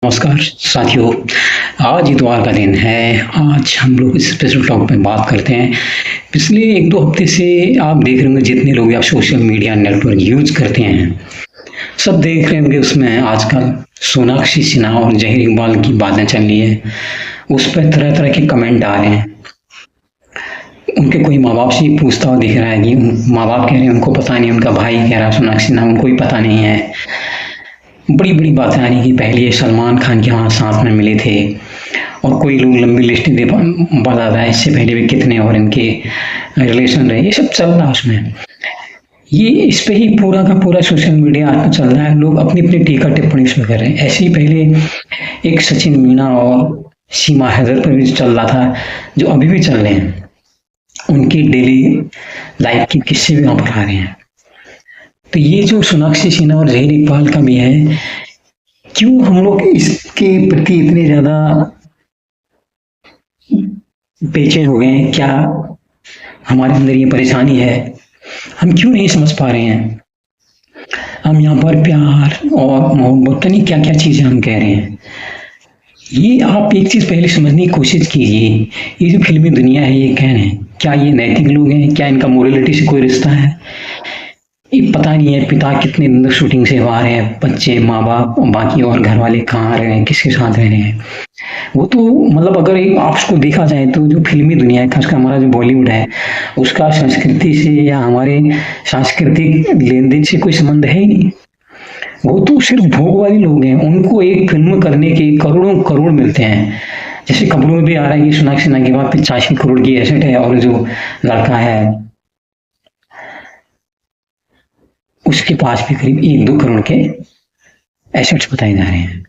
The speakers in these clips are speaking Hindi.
नमस्कार साथियों। आज इतवार का दिन है। आज हम लोग इस स्पेशल टॉक पे बात करते हैं। पिछले 1-2 हफ्ते से आप देख रहे होंगे, जितने लोग आप सोशल मीडिया नेटवर्क यूज करते हैं सब देख रहे होंगे, उसमें आजकल सोनाक्षी सिन्हा और जहीर इकबाल की बातें चल रही है। उस पर तरह तरह के कमेंट आ रहे हैं। उनके कोई माँ बाप से पूछता हुआ दिख रहा है कि माँ बाप कह रहे हैं उनको पता नहीं, उनका भाई कह रहा है सोनाक्षी सिन्हा उनको भी पता नहीं है। बड़ी बड़ी बातें आ रही कि पहले ये सलमान खान के वहाँ साथ में मिले थे, और कोई लोग लंबी लिस्ट दे बता रहा है इससे पहले भी कितने और इनके रिलेशन रहे। ये सब चल रहा है उसमें। ये इस पे ही पूरा का पूरा सोशल मीडिया चल रहा है। लोग अपनी अपनी टीका टिप्पणी इसमें कर रहे हैं। ऐसे ही पहले एक सचिन मीना और सीमा हैदर पर भी चल रहा था, जो अभी भी चल रहे हैं। उनकी डेली लाइफ के किस्से भी वहाँ पर आ रहे हैं। तो ये जो सोनाक्षी सिन्हा और जहीर इकबाल का भी है, क्यों हम लोग इसके प्रति इतने ज्यादा बेचैन हो गए हैं? क्या हमारे अंदर ये परेशानी है? हम क्यों नहीं समझ पा रहे हैं? हम यहाँ पर प्यार और मोहब्बत पता नहीं क्या क्या चीजें हम कह रहे हैं। ये आप एक चीज पहले समझने की कोशिश कीजिए। ये जो फिल्मी दुनिया है, ये कह रहे हैं, क्या ये नैतिक लोग हैं? क्या इनका मोरलिटी से कोई रिश्ता है? ये पता नहीं है पिता कितने दिन तक शूटिंग से बाहर है, बच्चे माँ बाप बाकी और घर वाले कहाँ रह रहे हैं, किसके साथ रह रहे हैं। वो तो मतलब अगर एक आपको देखा जाए तो जो फिल्मी दुनिया है, खासकर हमारा जो बॉलीवुड है, उसका संस्कृति से या हमारे सांस्कृतिक लेन देन से कोई संबंध है ही नहीं। वो तो सिर्फ भोग वाले लोग हैं। उनको एक फिल्म करने के करोड़ों करोड़ मिलते हैं। जैसे खबरों में भी आ रहा है कि सोनाक्षी सिन्हा के बाद 85 करोड़ की एसेट है, और जो लड़का है उसके पास भी करीब 1-2 करोड़ के एसेट्स बताए जा रहे हैं।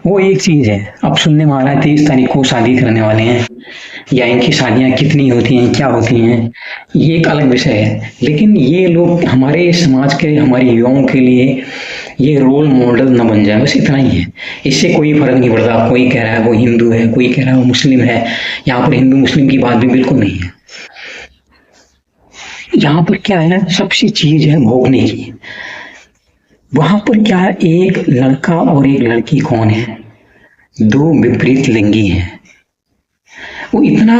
वो एक चीज है। अब सुनने में आ रहा है 23 तारीख को शादी करने वाले हैं, या इनकी शादियां कितनी होती हैं, क्या होती हैं, ये एक अलग विषय है। लेकिन ये लोग हमारे समाज के, हमारे युवाओं के लिए ये रोल मॉडल न बन जाए, बस इतना ही है। इससे कोई फर्क नहीं पड़ता। कोई कह रहा है वो हिंदू है, कोई कह रहा है वो मुस्लिम है। यहाँ पर हिंदू मुस्लिम की बात भी बिल्कुल नहीं है। यहाँ पर क्या है, सबसे चीज है भोगने की। वहां पर क्या है, एक लड़का और एक लड़की कौन है? 2 विपरीत लिंगी हैं। वो इतना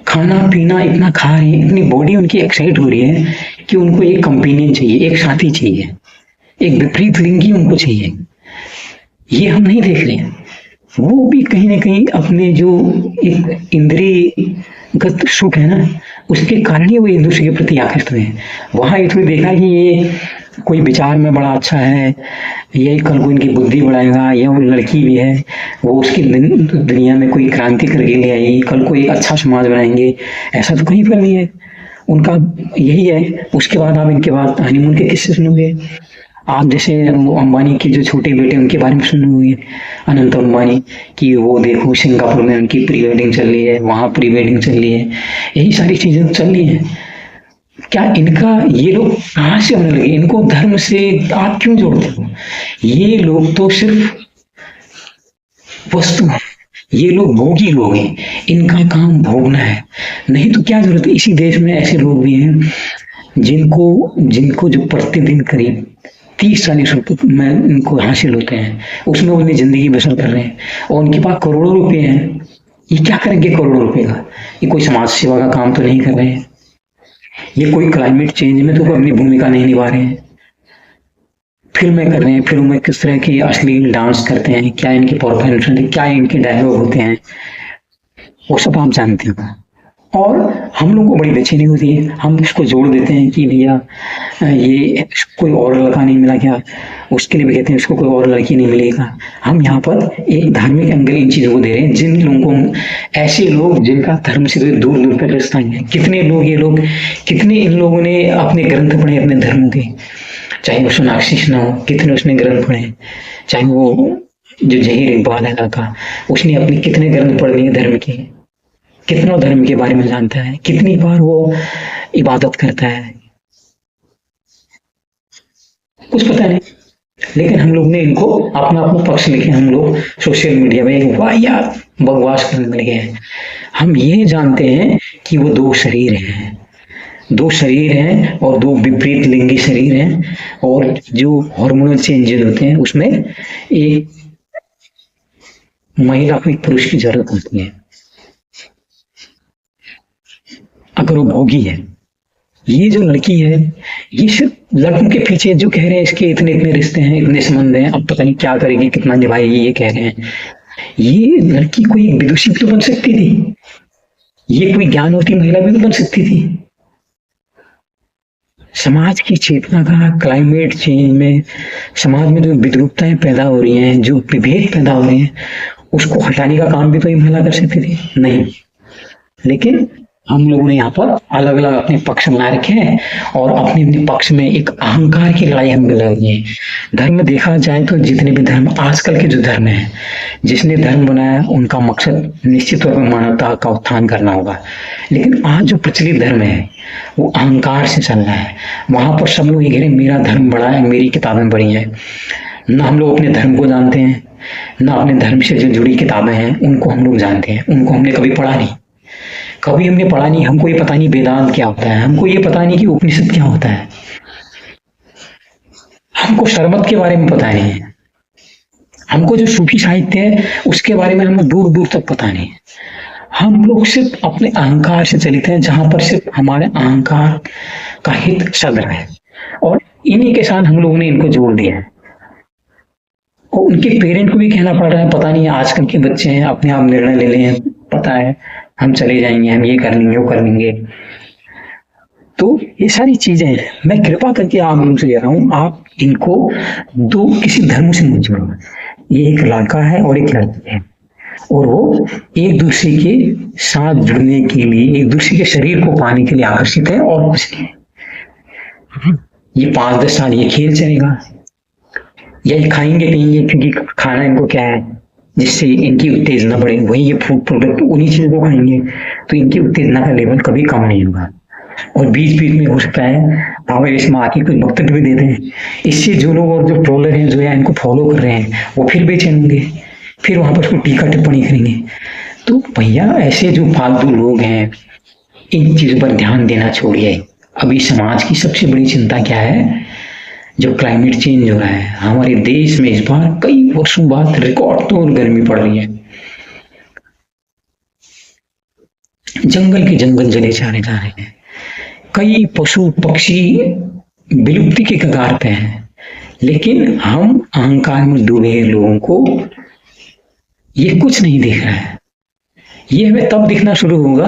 खाना पीना इतना खा रहे हैं, इतनी बॉडी उनकी एक्साइट हो रही है कि उनको एक कंपेनियन चाहिए, एक साथी चाहिए, एक विपरीत लिंगी उनको चाहिए। ये हम नहीं देख रहे हैं। वो भी कहीं ना कहीं अपने जो एक इंद्रियगत सुख है ना, उसके कारण ही वो एक दूसरे के प्रति आकृष्ट हुए हैं। वहां ये थोड़ी देखा कि ये कोई विचार में बड़ा अच्छा है, यही कल को इनकी बुद्धि बढ़ाएगा, या वो लड़की भी है वो उसकी दुनिया में कोई क्रांति करके ले आई, कल को एक अच्छा समाज बनाएंगे। ऐसा तो कहीं पर नहीं है। उनका यही है। उसके बाद आप इनके बाद हनीमून के किस्से सुनोगे। आप जैसे अंबानी की जो छोटे बेटे उनके बारे में सुने हुए, अनंत अंबानी की, वो देखो सिंगापुर में उनकी प्री वेडिंग चल रही है, वहां प्री वेडिंग चल रही है। यही सारी चीजें चल रही हैं। क्या इनका ये लोग कहाँ से होने लगे? इनको धर्म से आप क्यों जोड़ते हो? ये लोग तो सिर्फ वस्तु हैं। ये लोग भोगी लोग हैं। इनका काम भोगना है। नहीं तो क्या जरूरत है? इसी देश में ऐसे लोग भी हैं जिनको जो प्रतिदिन करीब 30-40 रुपये में इनको हासिल होते हैं, उसमें वो अपनी जिंदगी बसर कर रहे हैं, और उनके पास करोड़ों रुपए हैं। ये क्या करेंगे करोड़ों रुपए का? ये कोई समाज सेवा का काम तो नहीं कर रहे हैं। ये कोई क्लाइमेट चेंज में तो अपनी भूमिका नहीं निभा रहे हैं। फिल्में कर रहे हैं, फिल्मों में किस तरह के अश्लील डांस करते हैं, क्या इनके परफॉर्मेंस, क्या इनके डायलॉग होते हैं, वो सब आप जानते हो। और हम लोगों को बड़ी बेचैनी होती है। हम इसको जोड़ देते हैं कि भैया ये कोई और लड़का नहीं मिला क्या, उसके लिए भी कहते हैं उसको कोई और लड़की नहीं मिलेगा। हम यहाँ पर एक धार्मिक एंगल इन चीजों को दे रहे हैं। जिन लोगों को, ऐसे लोग जिनका धर्म से दूर दूर तक रिश्ता है, कितने लोग ये लोग, कितने इन लोगों ने अपने ग्रंथ पढ़े अपने धर्म के, चाहे वो सोनाक्षी सिन्हा हो, कितने उसने ग्रंथ पढ़े, चाहे वो जो जहीर इकबाल है लड़का, उसने अपने कितने ग्रंथ पढ़ लिए धर्म के, कितना धर्म के बारे में जानता है, कितनी बार वो इबादत करता है, कुछ पता नहीं। लेकिन हम लोग ने इनको अपना अपना पक्ष लेके हम लोग सोशल मीडिया में वाहियात बकवास करने लगे हैं। हम ये जानते हैं कि वो 2 शरीर हैं, 2 शरीर हैं, और 2 विपरीत लिंगी शरीर हैं, और जो हार्मोनल चेंजेस होते हैं उसमें एक महिला को एक पुरुष की जरूरत होती है अगर वो भोगी है। ये जो लड़की है, ये सिर्फ लड़कों के पीछे जो कह रहे हैं इसके इतने इतने रिश्ते हैं, इतने संबंध हैं, अब पता नहीं क्या करेगी, कितना निभाएगी, ये कह रहे हैं। ये लड़की कोई विदुषी भी तो बन सकती थी, ये कोई ज्ञानवती महिला भी तो बन सकती थी। समाज की चेतना का, क्लाइमेट चेंज में समाज में जो विद्रूपताएं पैदा हो रही हैं, जो विभेद पैदा हो रहे हैं, उसको हटाने का काम भी तो ये महिला कर सकती थी। नहीं, लेकिन हम लोगों ने यहाँ पर अलग अलग अपने पक्ष बना रखे हैं और अपने अपने पक्ष में एक अहंकार की लड़ाई हम लड़ रहे हैं। धर्म देखा जाए तो जितने भी धर्म आजकल के जो धर्म है, जिसने धर्म बनाया उनका मकसद निश्चित तौर पर मानवता का उत्थान करना होगा। लेकिन आज जो प्रचलित धर्म है वो अहंकार से चल रहा है। वहां पर सब लोग ये कह रहे हैं मेरा धर्म बड़ा है, मेरी किताबें बड़ी हैं। न हम लोग अपने धर्म को जानते हैं, न अपने धर्म से जो जुड़ी किताबें हैं उनको हम लोग जानते हैं। उनको हमने कभी पढ़ा नहीं, कभी हमने पढ़ा नहीं। हमको ये पता नहीं वेदांत क्या होता है, हमको ये पता नहीं कि उपनिषद क्या होता है, हमको शरबत के बारे में पता नहीं है, हमको जो सूफी साहित्य है उसके बारे में हमें दूर दूर तक पता नहीं है। हम लोग सिर्फ अपने अहंकार से चलित हैं, जहां पर सिर्फ हमारे अहंकार का हित सद रहा है और इन्हीं के साथ हम लोगों ने इनको जोड़ दिया है। और उनके पेरेंट को भी कहना पड़ रहा है, पता नहीं आजकल के बच्चे हैं अपने आप निर्णय ले लें, पता है हम चले जाएंगे, हम ये कर लेंगे, वो कर लेंगे। तो ये सारी चीजें मैं कृपा करके आप लोगों से कह रहा हूँ, आप इनको दो किसी धर्म से मत जोड़ो। ये एक लड़का है और एक लड़की है और वो एक दूसरे के साथ जुड़ने के लिए, एक दूसरे के शरीर को पाने के लिए आकर्षित है और कुछ नहीं। ये 5-10 साल ये खेल चलेगा, या ये खाएंगे पिएंगे क्योंकि खाना इनको क्या है जिससे इनकी उत्तेजना बढ़े, वही ये फूड प्रोडक्ट उन्हीं चीजों को खाएंगे तो इनकी उत्तेजना का लेवल कभी कम नहीं होगा। और बीच बीच में हो सकता है आप इसमें आके कोई वक्तव्य भी देते हैं, इससे जो लोग और जो ट्रोलर हैं जो या इनको फॉलो कर रहे हैं वो फिर बेचैन होंगे, फिर वहां पर उसको टीका टिप्पणी करेंगे। तो भैया ऐसे जो फालतू लोग हैं इन चीजों पर ध्यान देना छोड़िए। अभी समाज की सबसे बड़ी चिंता क्या है, जो क्लाइमेट चेंज हो रहा है हमारे देश में, इस बार कई वर्षों बाद रिकॉर्ड तोड़ गर्मी पड़ रही है, जंगल के जंगल जले जा रहे हैं, कई पशु पक्षी विलुप्ति के कगार पे हैं। लेकिन हम अहंकार में डूबे लोगों को ये कुछ नहीं दिख रहा है। ये हमें तब दिखना शुरू होगा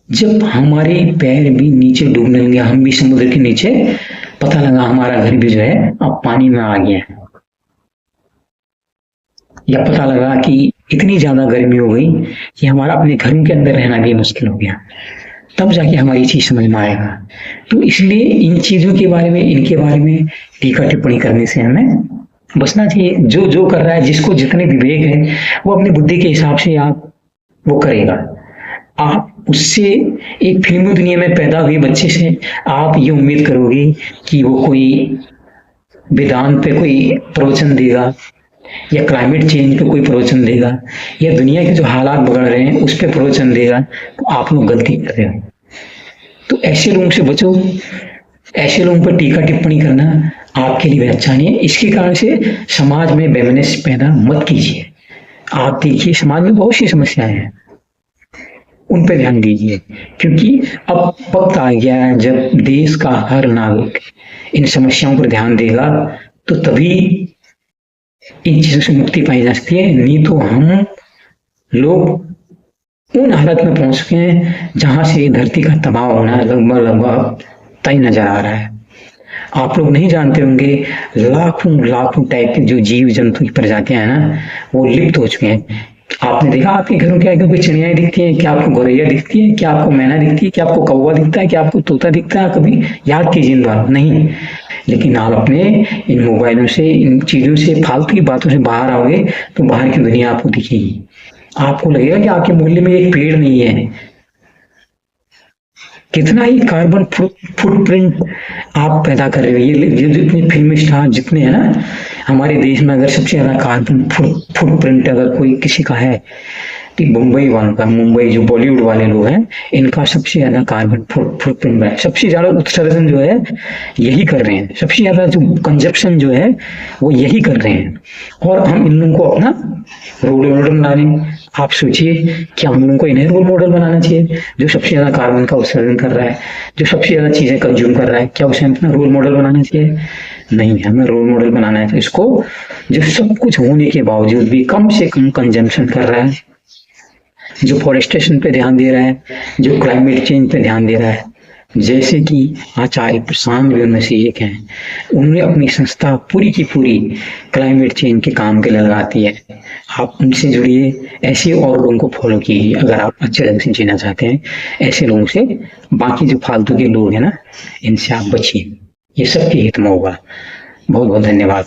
जब हमारे पैर भी नीचे डूबने लगे, हम भी समुद्र के नीचे, पता लगा हमारा घर भी जो है अब पानी में आ गया, या पता लगा कि इतनी ज्यादा गर्मी हो गई कि हमारा अपने घरों के अंदर रहना भी मुश्किल हो गया, तब जाके हमारी चीज समझ में आएगा। तो इसलिए इन चीजों के बारे में, इनके बारे में टीका टिप्पणी करने से हमें बचना चाहिए। जो जो कर रहा है, जिसको जितने विवेक है वो अपनी बुद्धि के हिसाब से आप वो करेगा। आप उससे एक फिल्मी दुनिया में पैदा हुए बच्चे से आप ये उम्मीद करोगे कि वो कोई वेदांत पे कोई प्रवचन देगा या क्लाइमेट चेंज पे कोई प्रवचन देगा या दुनिया के जो हालात बिगड़ रहे हैं उस पर प्रवचन देगा, तो आप लोग गलती कर रहे हो। तो ऐसे लोगों से बचो, ऐसे लोगों पर टीका टिप्पणी करना आपके लिए अच्छा नहीं है। इसके कारण से समाज में बेमनस पैदा मत कीजिए। आप देखिए समाज में बहुत सी समस्याएं हैं, उन पर ध्यान दीजिए, क्योंकि अब वक्त आ गया है जब देश का हर नागरिक इन समस्याओं पर ध्यान देगा तो तभी इन चीजों से मुक्ति पाई जा सकती है। नहीं तो हम लोग उन हालत में पहुंच चुके हैं जहां से धरती का तबाह होना लगभग तय नजर आ रहा है। आप लोग नहीं जानते होंगे, लाखों लाखों टाइप के जो जीव जंतु की प्रजातियां हैं ना, वो लिप्त हो चुके हैं। आपने देखा आपके घरों के आगे कोई चिड़ियाएं दिखती हैं? क्या आपको गौरैया दिखती है? क्या आपको मैना दिखती है? क्या आपको कौवा दिखता है? क्या आपको तोता दिखता है? कभी याद कीजिए इन बातों नहीं। लेकिन आप अपने इन मोबाइलों से, इन चीजों से, फालतू की बातों से बाहर आओगे तो बाहर की दुनिया आपको दिखेगी। आपको लगेगा कि आपके मोहल्ले में एक पेड़ नहीं है। कितना ही कार्बन फुटप्रिंट आप पैदा कर रहे हो। ये जितने फिल्म स्टार जितने हैं ना हमारे देश में, अगर सबसे ज्यादा कार्बन फुटप्रिंट अगर कोई किसी का है मुंबई वालों का, मुंबई जो बॉलीवुड वाले लोग हैं, इनका सबसे ज्यादा कार्बन फुटप्रिंट है, सबसे ज्यादा उत्सर्जन जो है यही कर रहे हैं, सबसे ज्यादा जो कंजप्शन जो है वो यही कर रहे हैं, और हम इन लोगों को अपना रोल मॉडल बना रहे हैं। आप सोचिए कि हम लोगों को इन्हें रोल मॉडल बनाना चाहिए, जो सबसे ज्यादा कार्बन का उत्सर्जन कर रहा है, जो सबसे ज्यादा चीजें कंज्यूम कर रहा है, क्या उसे अपना रोल मॉडल बनाना चाहिए? नहीं, हमें रोल मॉडल बनाना है इसको जो सब कुछ होने के बावजूद भी कम से कम कंजम्पशन कर रहा है, जो फॉरेस्टेशन पे ध्यान दे रहा है, जो क्लाइमेट चेंज पे ध्यान दे रहा है। जैसे कि आचार्य प्रशांत भी उनमें से एक हैं, उन्होंने अपनी संस्था पूरी की पूरी क्लाइमेट चेंज के काम के लिए लगाती है। आप उनसे जुड़िए, ऐसे और लोगों को फॉलो कीजिए अगर आप अच्छे ढंग से जीना चाहते हैं। ऐसे लोगों से, बाकी जो फालतू के लोग हैं ना, इनसे आप बचिए, ये सबके हित में होगा। बहुत बहुत धन्यवाद।